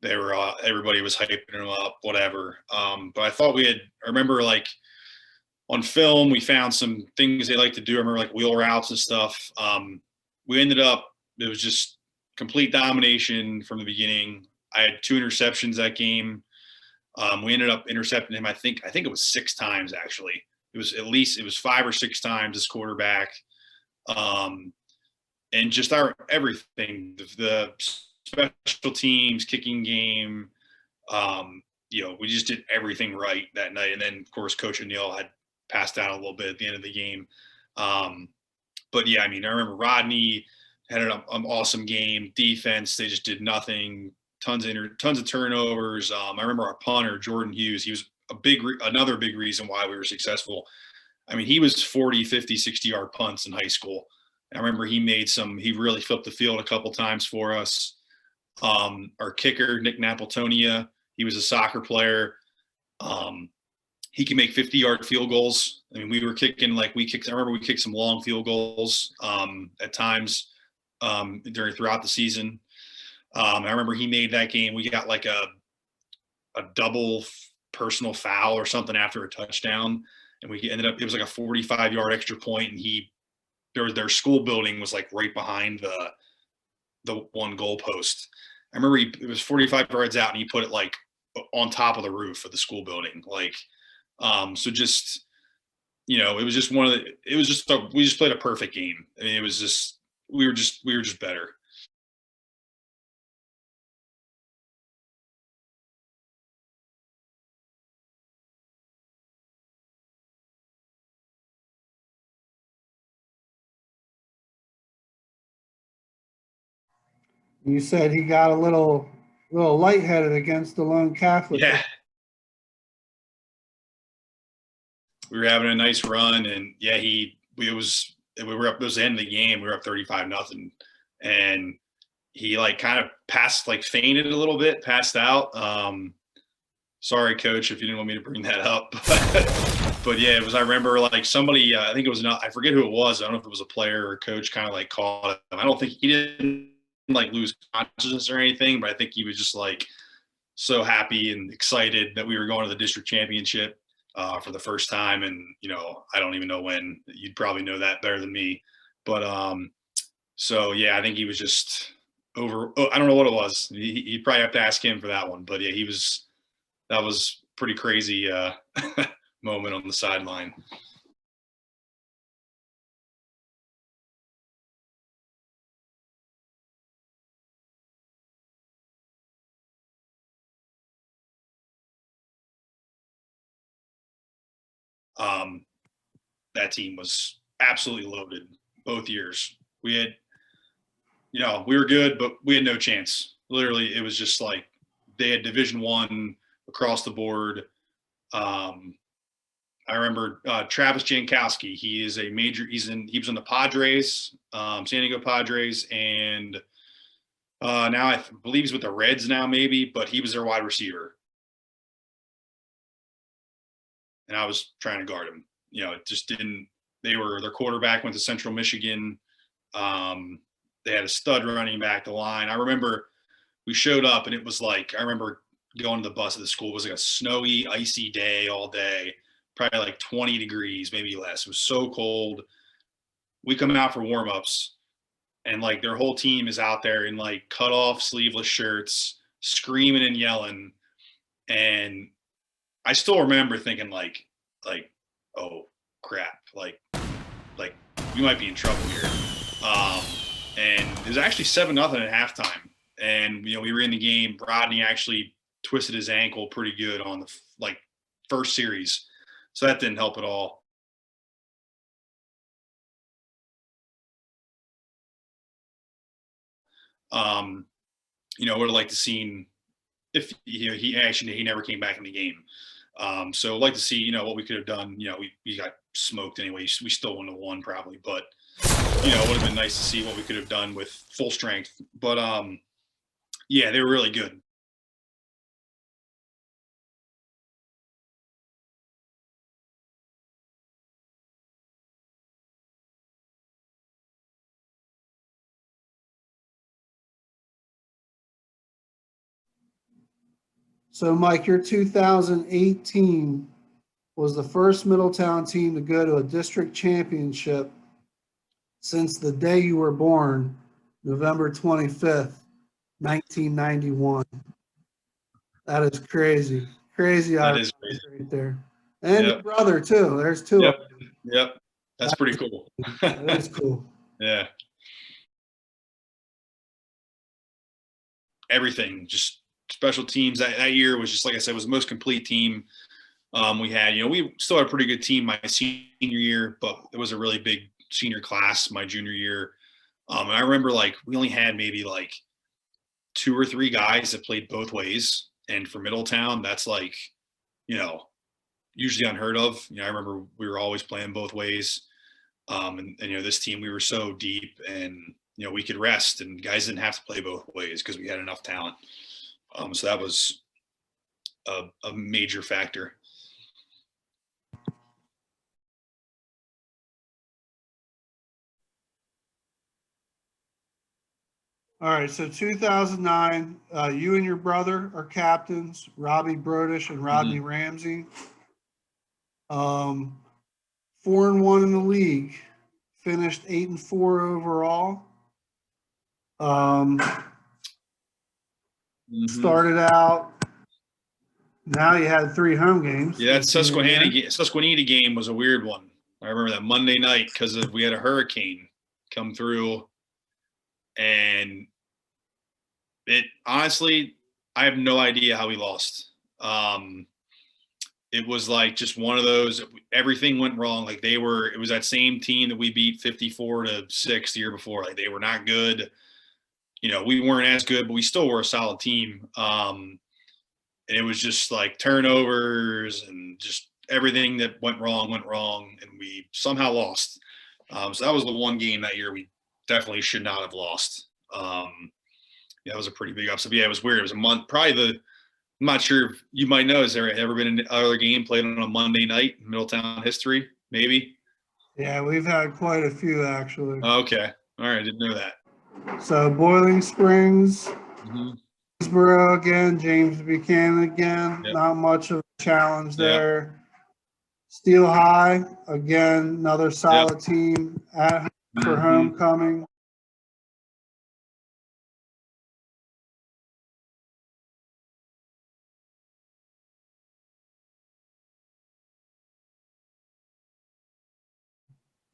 They were everybody was hyping him up, whatever. But I remember like on film, we found some things they like to do. I remember like wheel routes and stuff. We ended up, it was just complete domination from the beginning. I had 2 interceptions that game. We ended up intercepting him. I think it was 6 times actually. It was 5 or 6 times this quarterback. And just our everything, the special teams, kicking game, we just did everything right that night. And then of course, Coach O'Neill had passed out a little bit at the end of the game. But yeah, I remember Rodney had an awesome game. Defense, they just did nothing. Tons of turnovers. I remember our punter, Jordan Hughes, he was another big reason why we were successful. He was 40, 50, 60-yard punts in high school. I remember he really flipped the field a couple times for us. Our kicker, Nick Napolitonia, he was a soccer player. He can make 50-yard field goals. We were kicking I remember we kicked some long field goals at times throughout the season. I remember he made that game. We got like a double personal foul or something after a touchdown, and we ended up. It was like a 45-yard extra point, and their school building was like right behind the one goal post. I remember it was 45 yards out, and he put it like on top of the roof of the school building. So just it was just we just played a perfect game. It was just we were just better. You said he got a little lightheaded against the Lone Catholic. Yeah. We were having a nice run, and it was the end of the game. We were up 35-0, and he kind of fainted a little bit, passed out. Sorry, coach, if you didn't want me to bring that up, but yeah, I remember somebody, I think it was I forget who it was. I don't know if it was a player or a coach, kind of caught him. I don't think he didn't lose consciousness or anything, but I think he was just so happy and excited that we were going to the district championship for the first time. And, I don't even know when. You'd probably know that better than me. But so, yeah, I think he was just over. I don't know what it was. You'd probably have to ask him for that one. But, yeah, that was pretty crazy moment on the sideline. That team was absolutely loaded both years. We had, we were good, but we had no chance. Literally, it was just they had Division I across the board. I remember Travis Jankowski. He is a major. He was in the Padres, San Diego Padres, and now I believe he's with the Reds now, maybe. But he was their wide receiver, and I was trying to guard him. It just didn't. Their quarterback went to Central Michigan. They had a stud running back. The line. I remember we showed up, and it was I remember going to the bus at the school. It was a snowy, icy day all day, probably 20 degrees, maybe less. It was so cold. We come out for warm-ups, and their whole team is out there in cut off sleeveless shirts, screaming and yelling. And I still remember thinking oh crap, we might be in trouble here. And it was actually 7-0 at halftime. And, we were in the game. Rodney actually twisted his ankle pretty good on the first series. So that didn't help at all. Would have liked to seen if he never came back in the game. So I'd like to see, what we could have done. We got smoked anyway. We still wouldn't have won probably, but it would have been nice to see what we could have done with full strength. But Yeah, they were really good. So Mike, your 2018 was the first Middletown team to go to a district championship since the day you were born, November 25th, 1991. That is crazy. Crazy That Irish is crazy. right there. And your Yep. brother too. There's two Yep. of them. Yep. That's pretty cool. That is cool. Yeah. Everything, just special teams. That year was just, like I said, was the most complete team we had. We still had a pretty good team my senior year, but it was a really big senior class my junior year. And I remember we only had maybe 2 or 3 guys that played both ways. And for Middletown, that's usually unheard of. I remember we were always playing both ways. And this team, we were so deep, and we could rest, and guys didn't have to play both ways because we had enough talent. So that was a major factor. All right, so 2009, you and your brother are captains, Robbie Brodish and Rodney Ramsey. 4-1 in the league, finished 8-4 overall. Started out. Now you had 3 home games. Yeah, that Susquehanna game was a weird one. I remember that Monday night because we had a hurricane come through, and it honestly, I have no idea how we lost. It was just one of those. Everything went wrong. It was that same team that we beat 54-6 the year before. They were not good. We weren't as good, but we still were a solid team. And it was just turnovers and just everything that went wrong, and we somehow lost. So that was the one game that year we definitely should not have lost. Yeah, it was a pretty big upset. But yeah, it was weird. It was a month, probably I'm not sure if you might know, has there ever been another game played on a Monday night in Middletown history? Maybe? Yeah, we've had quite a few actually. Okay. All right. I didn't know that. So Boiling Springs, Greensboro again, James Buchanan again. Yep. Not much of a challenge there. Steel High, again, another solid team at home for homecoming.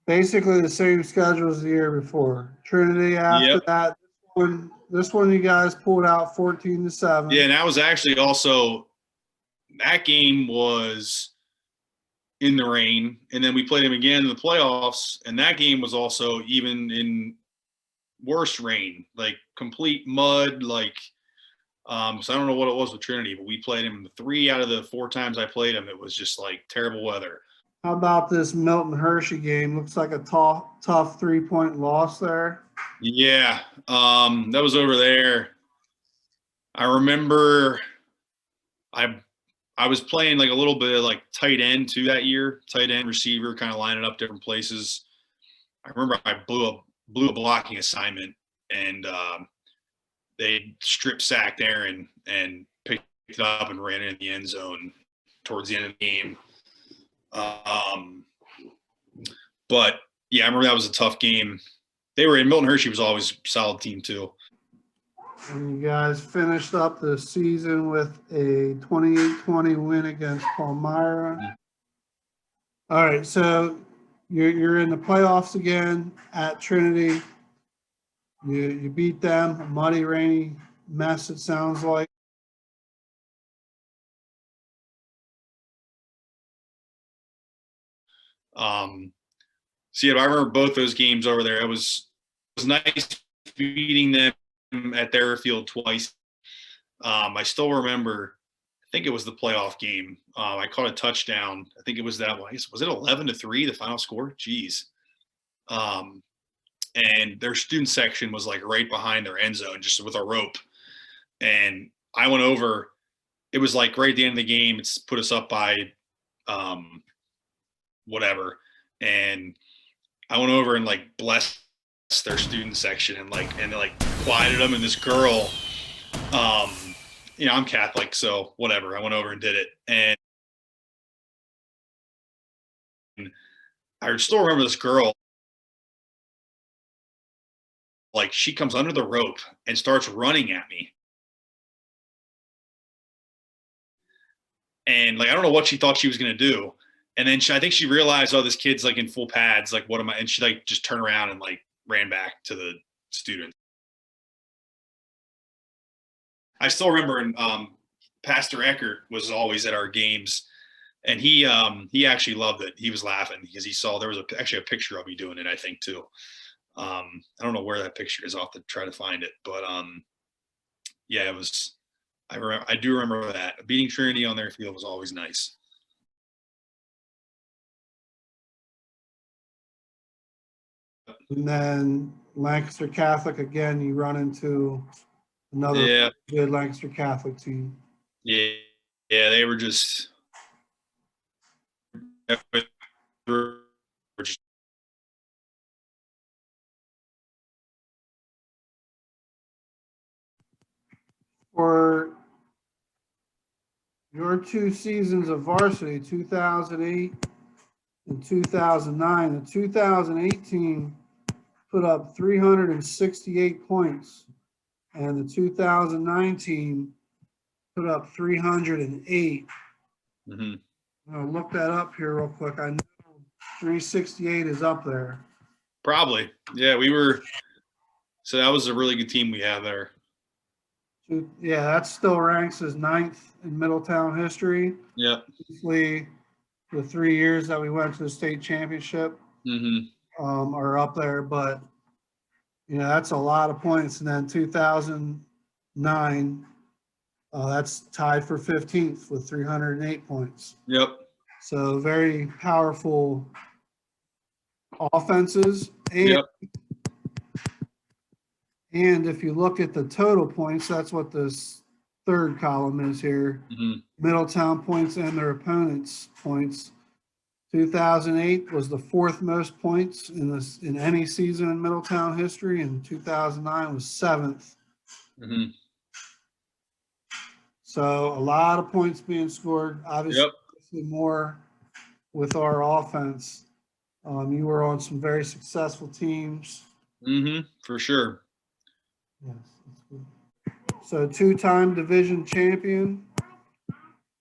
Basically the same schedule as the year before. Trinity after that. This one you guys pulled out 14-7. Yeah, and that was actually also that game was in the rain, and then we played them again in the playoffs, and that game was also even in worse rain, complete mud. So I don't know what it was with Trinity, but we played them 3 out of the 4 times I played them. It was just terrible weather. How about this Milton Hershey game? Looks like a tough 3-point loss there. Yeah, that was over there. I remember I was playing a little bit of tight end too that year, tight end receiver, kind of lining up different places. I remember I blew a blocking assignment, and they strip sacked Aaron and picked it up and ran it in the end zone towards the end of the game. But yeah, I remember that was a tough game. Milton Hershey was always a solid team too. And you guys finished up the season with a 28-20 win against Palmyra. All right, so you're in the playoffs again at Trinity. You beat them, a muddy, rainy mess, it sounds like. So yeah, I remember both those games over there. It was nice beating them at their field twice. I still remember, I think it was the playoff game. I caught a touchdown. I think it was that one. Was it 11-3, the final score? Jeez. And their student section was right behind their end zone, just with a rope. And I went over. It was like right at the end of the game. It's put us up by whatever. And I went over and like blessed their student section and quieted them. And this girl, I'm Catholic, so whatever. I went over and did it. And I still remember this girl. Like, she comes under the rope and starts running at me. And like, I don't know what she thought she was going to do. And then I think she realized, oh, this kid's like in full pads. Like, what am I? And she like just turned around and like ran back to the student. I still remember, Pastor Eckert was always at our games, and he actually loved it. He was laughing because he saw there was actually a picture of me doing it, I think, too. I don't know where that picture is. I'll have to try to find it, but yeah, it was. I do remember that beating Trinity on their field was always nice. And then Lancaster Catholic, again, you run into another good Lancaster Catholic team. Yeah, they were just For your 2 seasons of varsity, 2008 and 2009, the 2018 put up 368 points, and the 2019 put up 308. Mm-hmm. I'll look that up here real quick. I know 368 is up there. Probably. Yeah, we were. So that was a really good team we had there. Yeah, that still ranks as 9th in Middletown history. Yeah. Obviously, the 3 years that we went to the state championship are up there, but that's a lot of points. And then 2009, that's tied for 15th with 308 points. Yep. So very powerful offenses. And if you look at the total points, that's what this third column is here. Mm-hmm. Middletown points and their opponents' points. 2008 was the 4th most points in any season in Middletown history, and 2009 was 7th. Mm-hmm. So a lot of points being scored. Obviously, more with our offense. You were on some very successful teams. Mm-hmm. For sure. Yes. So 2-time division champion,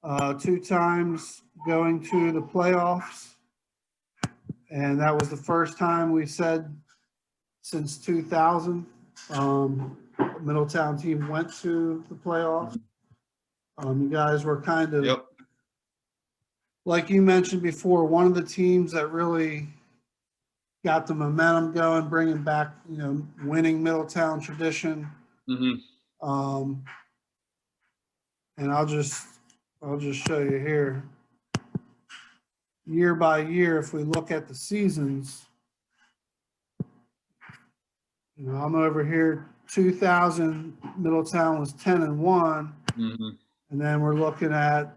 2 times going to the playoffs. And that was the first time we said since 2000, Middletown team went to the playoffs. You guys were kind of, like you mentioned before, one of the teams that really got the momentum going, bringing back, winning Middletown tradition. Mm-hmm. And I'll just show you here. Year by year, if we look at the seasons, I'm over here. 2000 Middletown was 10-1, Mm-hmm. and then we're looking at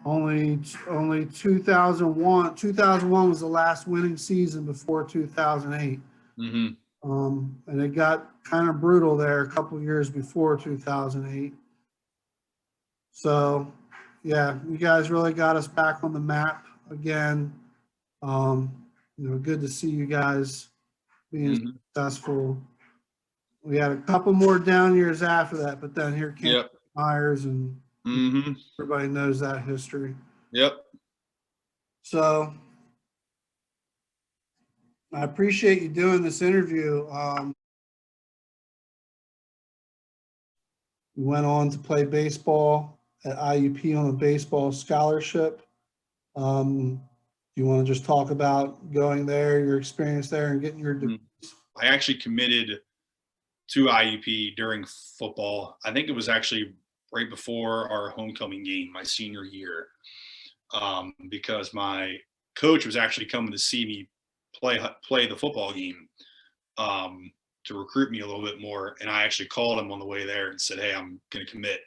only 2001. 2001 was the last winning season before 2008. Mm-hmm. And it got kind of brutal there a couple of years before 2008. So, yeah, you guys really got us back on the map again. Good to see you guys being successful. We had a couple more down years after that, but then here came Myers, and everybody knows that history. Yep. So I appreciate you doing this interview. We went on to play baseball at IUP on a baseball scholarship. Do you want to just talk about going there, your experience there, and getting your degrees? I actually committed to IUP during football. I think it was actually right before our homecoming game, my senior year, because my coach was actually coming to see me play the football game. recruit me a little bit more. And I actually called him on the way there and said, "Hey, I'm going to commit."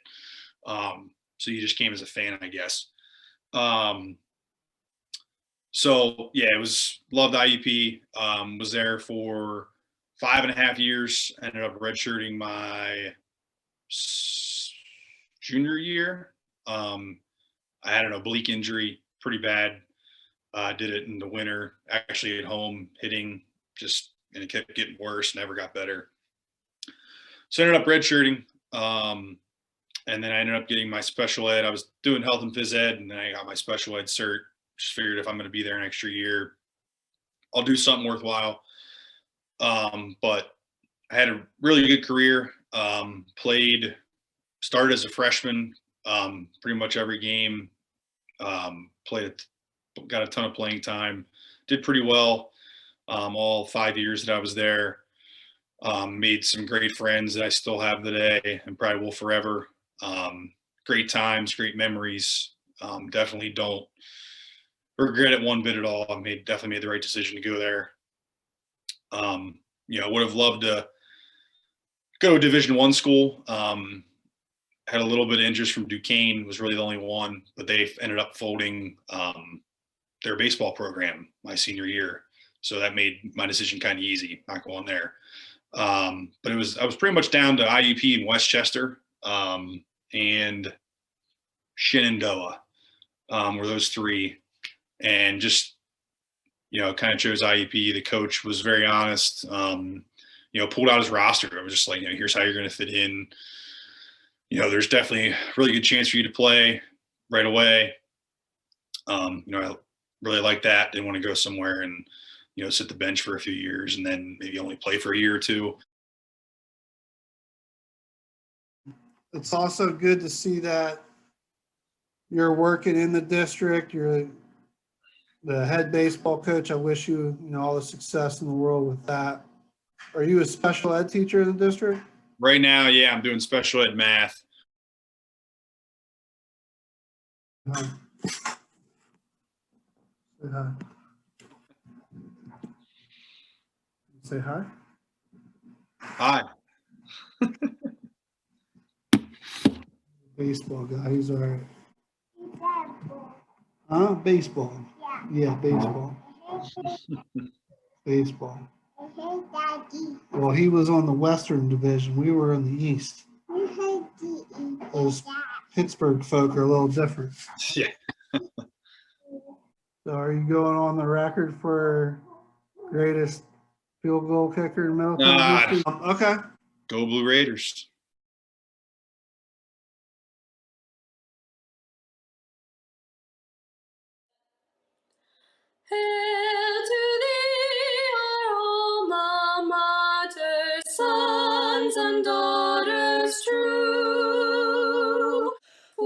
So he just came as a fan, I guess. So yeah, it was loved IUP. Was there for 5.5 years. Ended up redshirting my junior year. I had an oblique injury, pretty bad. Did it in the winter, actually at home, hitting just, and it kept getting worse, never got better. So I ended up redshirting. And then I ended up getting my special ed. I was doing health and phys ed, and then I got my special ed cert. Just figured if I'm going to be there an extra year, I'll do something worthwhile. But I had a really good career. Started as a freshman, pretty much every game. Got a ton of playing time. Did pretty well all 5 years that I was there. Made some great friends that I still have today and probably will forever. Great times, great memories. Definitely don't regret it one bit at all. Definitely made the right decision to go there. Would have loved to go to Division I school. Had a little bit of interest from Duquesne, was really the only one, but they ended up folding their baseball program my senior year. So that made my decision kind of easy, not going there. But I was pretty much down to IUP in Westchester and Shenandoah were those three. And just, kind of chose IUP. The coach was very honest, pulled out his roster. I was just like, here's how you're going to fit in. There's definitely a really good chance for you to play right away. I really like that. Didn't want to go somewhere and, sit the bench for a few years and then maybe only play for a year or two. It's also good to see that you're working in the district. You're the head baseball coach. I wish you, all the success in the world with that. Are you a special ed teacher in the district? Right now, yeah, I'm doing special ed math. Say hi. Say hi. Hi. Baseball guy. He's all right. Huh? Baseball. Yeah, baseball. Baseball. Well, he was on the Western Division. We were in the East. Those Pittsburgh folk are a little different. Yeah. So are you going on the record for greatest field goal kicker in Middletown history? Okay. Go Blue Raiders. Hail to thee, our alma mater, sons and daughters true.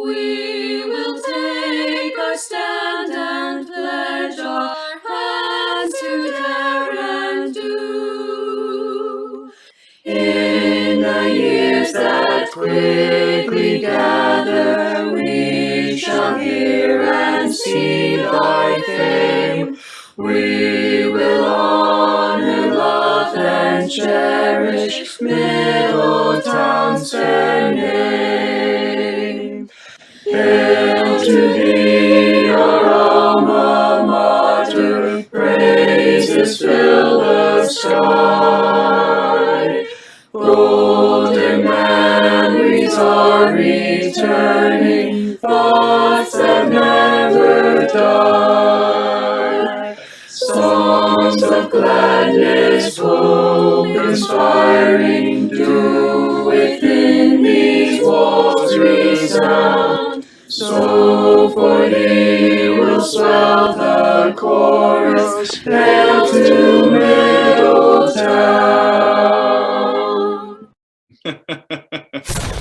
We will take our stand and pledge our hands to dare and do. In the years that quickly gather, we shall hear and see thy fame. We will honor, love, and cherish Middletown's fair name. Hail to thee, our alma mater, praises fill the sky. Golden memories are returning, thoughts that never die. Songs of gladness, hope inspiring, do within these walls resound. So for thee will swell the chorus.